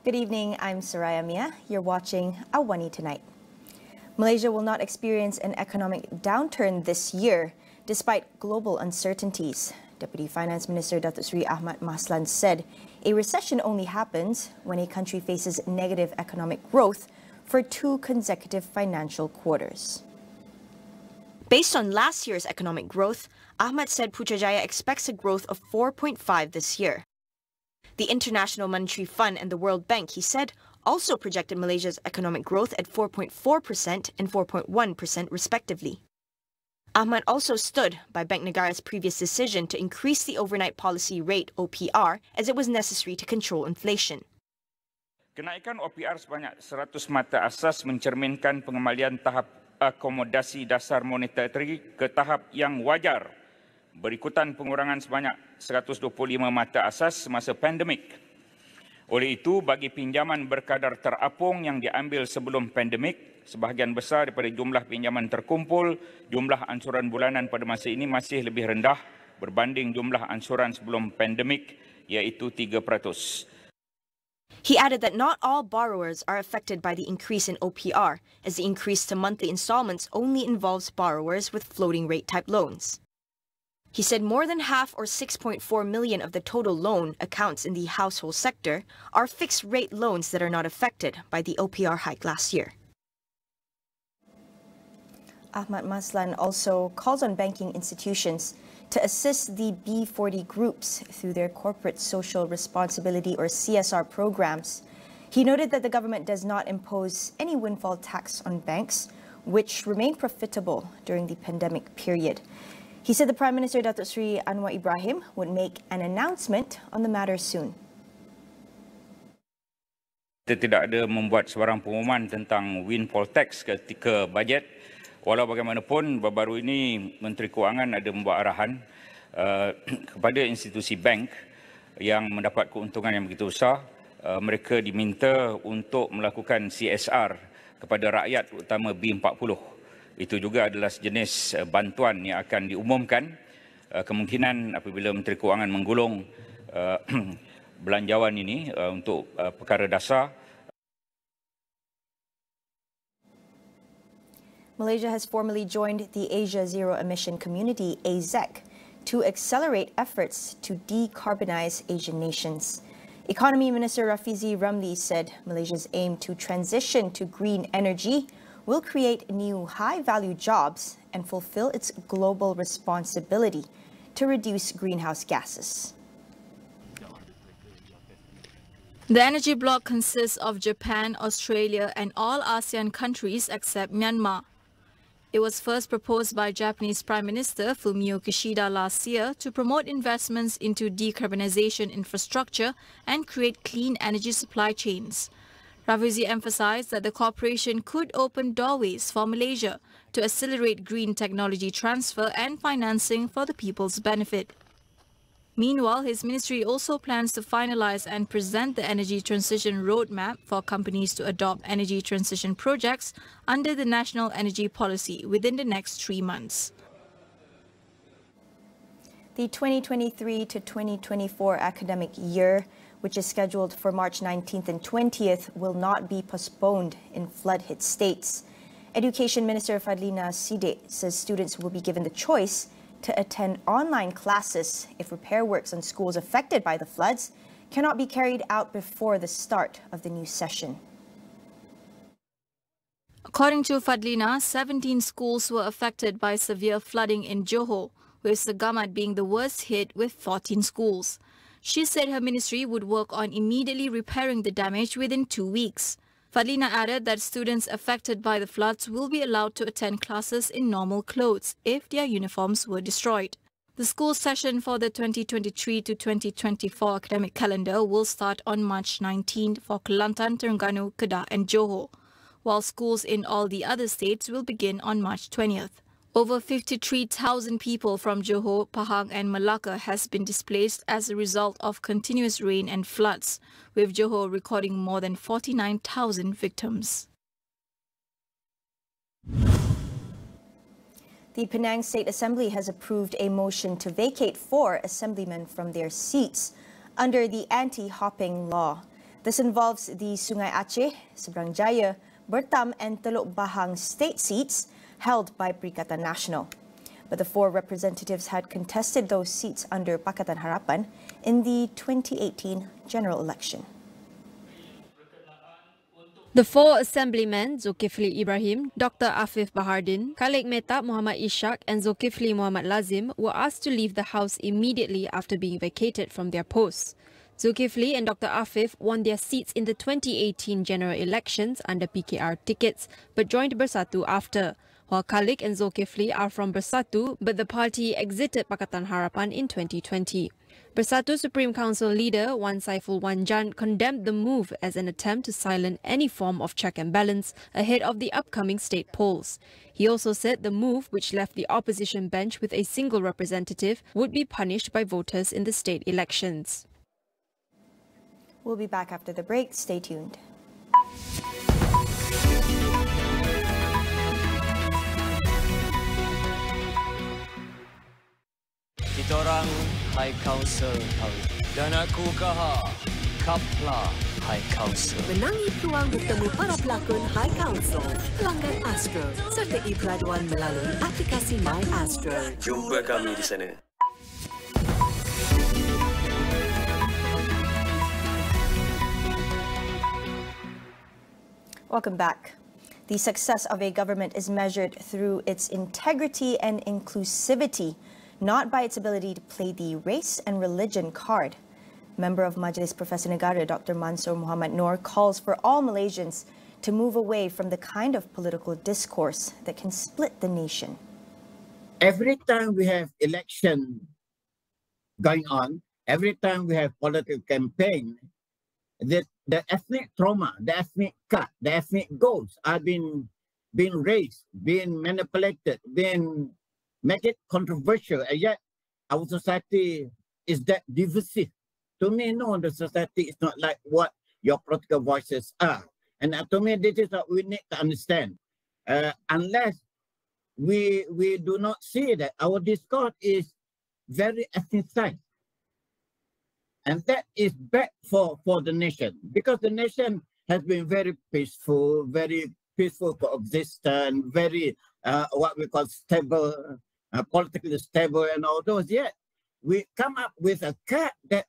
Good evening, I'm Saraya Mia. You're watching AWANI tonight. Malaysia will not experience an economic downturn this year, despite global uncertainties. Deputy Finance Minister Datuk Seri Ahmad Maslan said a recession only happens when a country faces negative economic growth for 2 consecutive financial quarters. Based on last year's economic growth, Ahmad said Putrajaya expects a growth of 4.5% this year. The International Monetary Fund and the World Bank, he said, also projected Malaysia's economic growth at 4.4% and 4.1% respectively. Ahmad also stood by Bank Negara's previous decision to increase the overnight policy rate OPR as it was necessary to control inflation. Kenaikan OPR sebanyak 100 mata asas mencerminkan pengembalian tahap akomodasi dasar monetary ke tahap yang wajar berikutan pengurangan sebanyak 125 mata asas semasa pandemik. Oleh itu, bagi pinjaman berkadar terapung yang diambil sebelum pandemik, sebahagian besar daripada jumlah pinjaman terkumpul, jumlah ansuran bulanan pada masa ini masih lebih rendah berbanding jumlah ansuran sebelum pandemik, iaitu 3%. He added that not all borrowers are affected by the increase in OPR, as the increase to monthly installments only involves borrowers with floating rate type loans. He said more than half or 6.4 million of the total loan accounts in the household sector are fixed rate loans that are not affected by the OPR hike last year. Ahmad Maslan also calls on banking institutions to assist the B40 groups through their corporate social responsibility or CSR programs. He noted that the government does not impose any windfall tax on banks, which remained profitable during the pandemic period. He said the Prime Minister Datuk Seri Anwar Ibrahim would make an announcement on the matter soon. Kita tidak ada membuat sebarang pengumuman tentang windfall tax ketika bajet. Walau bagaimanapun, baru ini Menteri Kewangan ada membuat arahan kepada institusi bank yang mendapat keuntungan yang begitu besar. Mereka diminta untuk melakukan CSR kepada rakyat, terutama B40. Itu juga adalah sejenis bantuan yang akan diumumkan kemungkinan apabila Menteri Kewangan menggulung belanjawan ini untuk perkara dasar. Malaysia has formally joined the Asia Zero Emission Community, AZEC, to accelerate efforts to decarbonize Asian nations. Economy Minister Rafizi Ramli said Malaysia's aim to transition to green energy will create new high-value jobs and fulfill its global responsibility to reduce greenhouse gases. The energy bloc consists of Japan, Australia and all ASEAN countries except Myanmar. It was first proposed by Japanese Prime Minister Fumio Kishida last year to promote investments into decarbonization infrastructure and create clean energy supply chains. Rafizi emphasized that the cooperation could open doorways for Malaysia to accelerate green technology transfer and financing for the people's benefit. Meanwhile, his ministry also plans to finalize and present the energy transition roadmap for companies to adopt energy transition projects under the National Energy Policy within the next 3 months. The 2023 to 2024 academic year, which is scheduled for March 19th and 20th, will not be postponed in flood-hit states. Education Minister Fadlina Sidek says students will be given the choice to attend online classes if repair works on schools affected by the floods cannot be carried out before the start of the new session. According to Fadlina, 17 schools were affected by severe flooding in Johor, with Segamat being the worst hit with 14 schools. She said her ministry would work on immediately repairing the damage within 2 weeks. Fadlina added that students affected by the floods will be allowed to attend classes in normal clothes if their uniforms were destroyed. The school session for the 2023 to 2024 academic calendar will start on March 19th for Kelantan, Terengganu, Kedah and Johor, while schools in all the other states will begin on March 20th. Over 53,000 people from Johor, Pahang and Malacca has been displaced as a result of continuous rain and floods, with Johor recording more than 49,000 victims. The Penang State Assembly has approved a motion to vacate 4 assemblymen from their seats under the anti-hopping law. This involves the Sungai Aceh, Seberang Jaya, Bertam and Teluk Bahang state seats held by Perikatan Nasional. But the 4 representatives had contested those seats under Pakatan Harapan in the 2018 general election. The 4 assemblymen, Zulkifli Ibrahim, Dr. Afif Bahardin, Khalid Mehtab Muhammad Ishak and Zulkifli Muhammad Lazim were asked to leave the House immediately after being vacated from their posts. Zulkifli and Dr. Afif won their seats in the 2018 general elections under PKR tickets but joined Bersatu after, while Khalid and Zulkifli are from Bersatu but the party exited Pakatan Harapan in 2020. Bersatu Supreme Council leader Wan Saiful Wanjan condemned the move as an attempt to silence any form of check and balance ahead of the upcoming state polls. He also said the move, which left the opposition bench with a single representative, would be punished by voters in the state elections. We'll be back after the break. Stay tuned. Kita orang High Council tahu. Dan aku Kapla High Council. Menangi peluang bertemu para pelakon High Council. Pelanggan Astro sertai peraduan melalui aplikasi My Astro. Jumpa kami di sana. Welcome back. The success of a government is measured through its integrity and inclusivity, not by its ability to play the race and religion card. Member of Majlis Profesor Negara Dr. Mansor Muhammad Noor calls for all Malaysians to move away from the kind of political discourse that can split the nation. Every time we have election going on, every time we have political campaign, the ethnic trauma, the ethnic cut, the ethnic goals are being raised, being manipulated, being make it controversial, and yet our society is that divisive. To me, no, the society is not like what your political voices are. And to me, this is what we need to understand. Unless we do not see that our discourse is very ethnicized. And that is bad for the nation, because the nation has been very peaceful coexistence, very what we call stable, politically stable and all those. Yet we come up with a cut that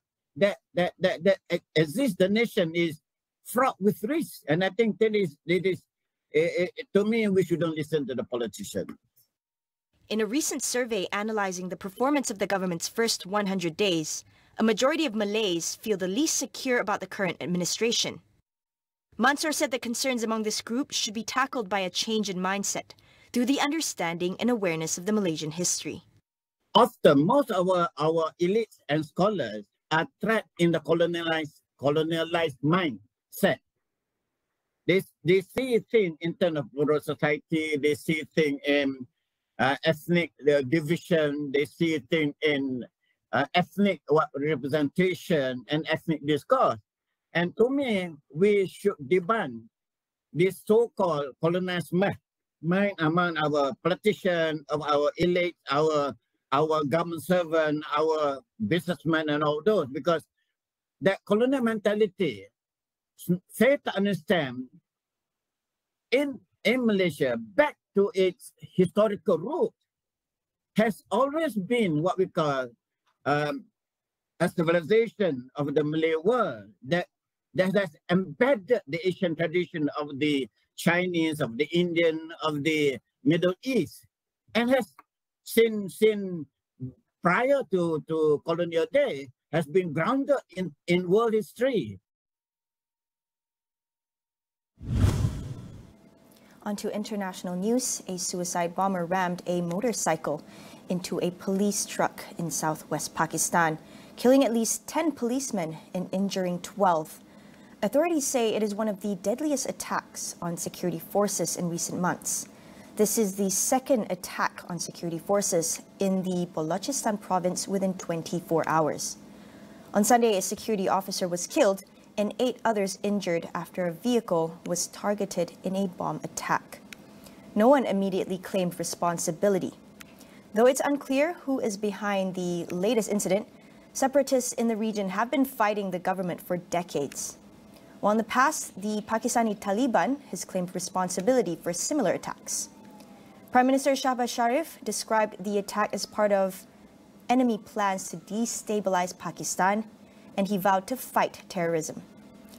exists. The nation is fraught with risk, and I think that is to me, we shouldn't listen to the politician. In a recent survey analyzing the performance of the government's first 100 days, a majority of Malays feel the least secure about the current administration. Mansor said that concerns among this group should be tackled by a change in mindset through the understanding and awareness of the Malaysian history. Often, most of our elites and scholars are trapped in the colonialized mindset. They see things in terms of rural society, they see things in ethnic division, they see things in ethnic representation and ethnic discourse. And to me, we should debunk this so-called colonized mind among our politicians, of our elite, our government servant, our businessmen and all those, because that colonial mentality, fair to understand, in Malaysia, back to its historical root, has always been what we call a civilization of the Malay world that has embedded the Asian tradition of the Chinese, of the Indian, of the Middle East, and has since prior to colonial day has been grounded in world history. On to international news. A suicide bomber rammed a motorcycle into a police truck in southwest Pakistan, killing at least 10 policemen and injuring 12. Authorities say it is one of the deadliest attacks on security forces in recent months. This is the second attack on security forces in the Balochistan province within 24 hours. On Sunday, a security officer was killed and 8 others injured after a vehicle was targeted in a bomb attack. No one immediately claimed responsibility. Though it's unclear who is behind the latest incident, separatists in the region have been fighting the government for decades. while in the past, the Pakistani Taliban has claimed responsibility for similar attacks. Prime Minister Shahbaz Sharif described the attack as part of enemy plans to destabilize Pakistan, and he vowed to fight terrorism.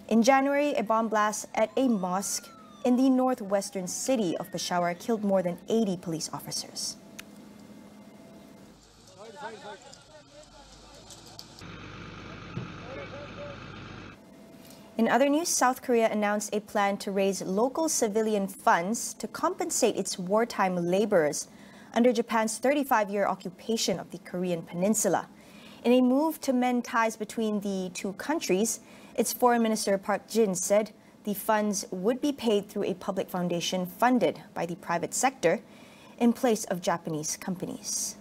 In January, a bomb blast at a mosque in the northwestern city of Peshawar killed more than 80 police officers. In other news, South Korea announced a plan to raise local civilian funds to compensate its wartime laborers under Japan's 35-year occupation of the Korean peninsula. In a move to mend ties between the two countries, its Foreign Minister Park Jin said the funds would be paid through a public foundation funded by the private sector in place of Japanese companies.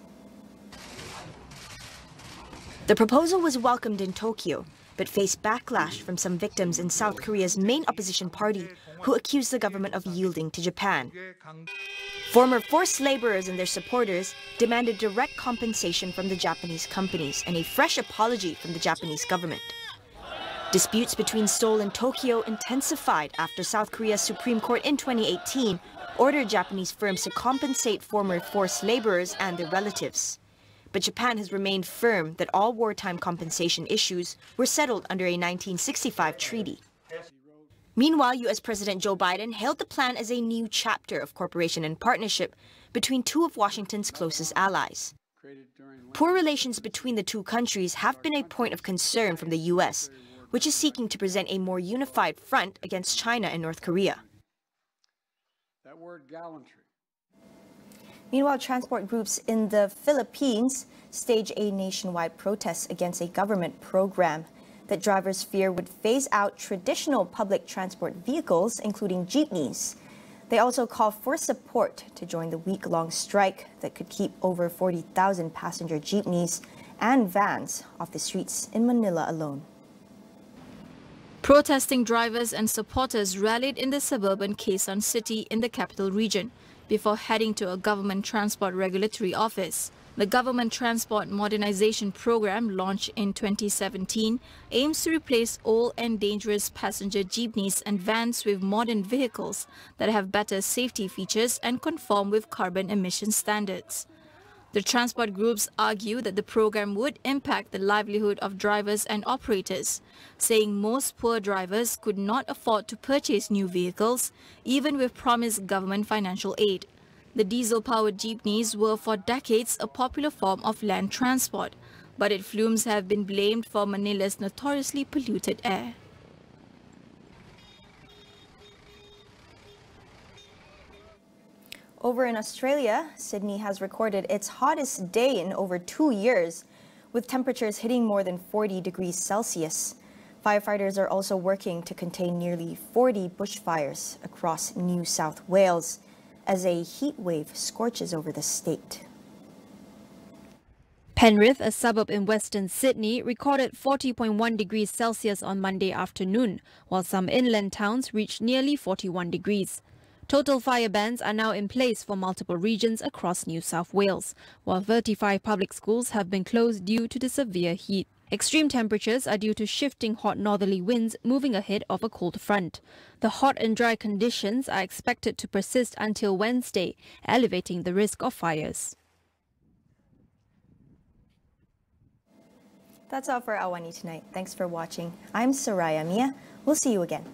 The proposal was welcomed in Tokyo, but faced backlash from some victims in South Korea's main opposition party who accused the government of yielding to Japan. Former forced laborers and their supporters demanded direct compensation from the Japanese companies and a fresh apology from the Japanese government. Disputes between Seoul and Tokyo intensified after South Korea's Supreme Court in 2018 ordered Japanese firms to compensate former forced laborers and their relatives. But Japan has remained firm that all wartime compensation issues were settled under a 1965 treaty. Meanwhile, U.S. President Joe Biden hailed the plan as a new chapter of cooperation and partnership between two of Washington's closest allies. Poor relations between the two countries have been a point of concern from the U.S., which is seeking to present a more unified front against China and North Korea. That word gallantry. Meanwhile, transport groups in the Philippines staged a nationwide protest against a government program that drivers fear would phase out traditional public transport vehicles, including jeepneys. They also call for support to join the week-long strike that could keep over 40,000 passenger jeepneys and vans off the streets in Manila alone. Protesting drivers and supporters rallied in the suburban Quezon City in the capital region before heading to a government transport regulatory office. The Government Transport Modernization Program, launched in 2017, aims to replace old and dangerous passenger jeepneys and vans with modern vehicles that have better safety features and conform with carbon emission standards. The transport groups argue that the program would impact the livelihood of drivers and operators, saying most poor drivers could not afford to purchase new vehicles, even with promised government financial aid. The diesel-powered jeepneys were for decades a popular form of land transport, but its flumes have been blamed for Manila's notoriously polluted air. Over in Australia, Sydney has recorded its hottest day in over 2 years, with temperatures hitting more than 40 degrees Celsius. Firefighters are also working to contain nearly 40 bushfires across New South Wales as a heat wave scorches over the state. Penrith, a suburb in western Sydney, recorded 40.1 degrees Celsius on Monday afternoon, while some inland towns reached nearly 41 degrees. Total fire bans are now in place for multiple regions across New South Wales, while 35 public schools have been closed due to the severe heat. Extreme temperatures are due to shifting hot northerly winds moving ahead of a cold front. The hot and dry conditions are expected to persist until Wednesday, elevating the risk of fires. That's all for AWANI tonight. Thanks for watching. I'm Saraya Mia. We'll see you again.